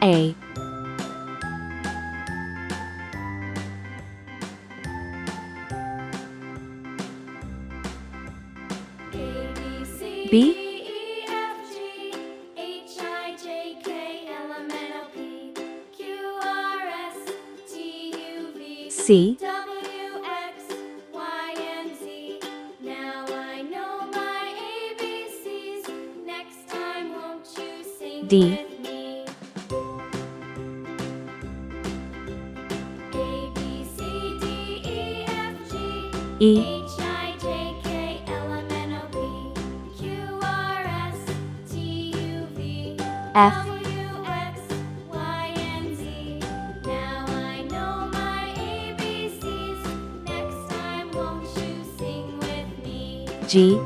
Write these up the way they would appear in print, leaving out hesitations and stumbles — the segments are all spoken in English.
A, B, C, D, E, F, G,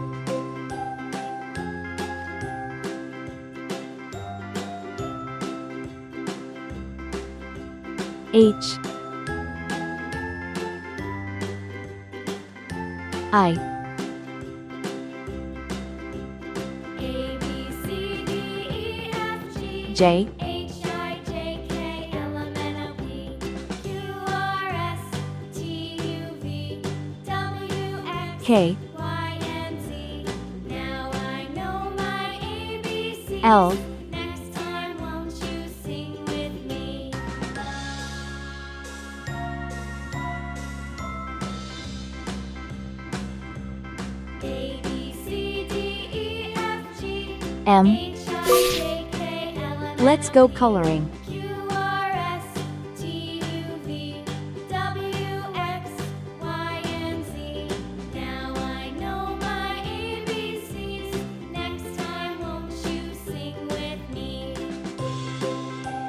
H, I, J, K, L, M. Let's go coloring.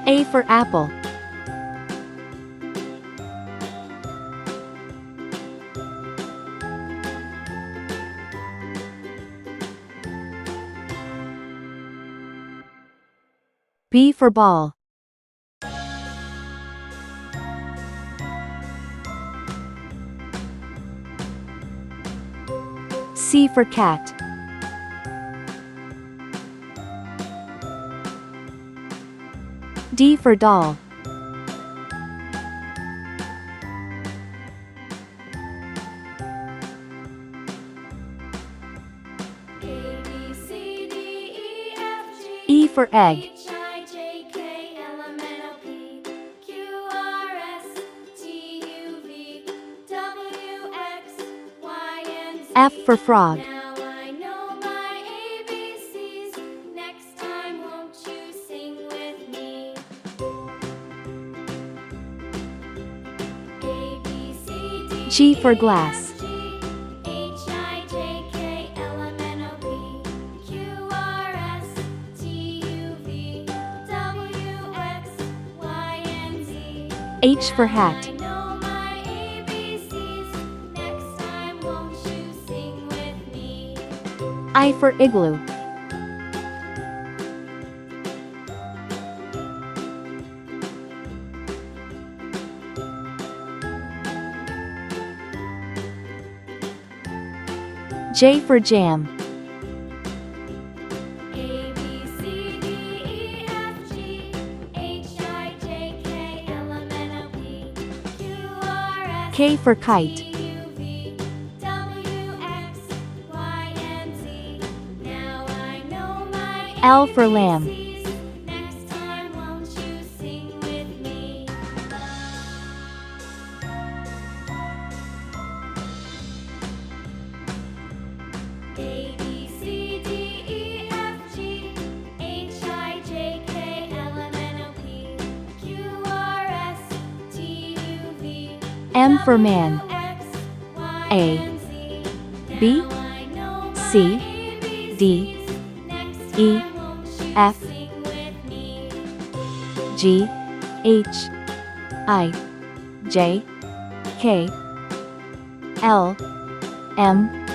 A for apple. B for ball. C for cat. D for doll. E for egg. F for frog. G for glass. H for hat. I for igloo. J for jam. K for kite. L for lamb. M for man. A, B, C, D, E, F, G, H, I, J, K, L, M,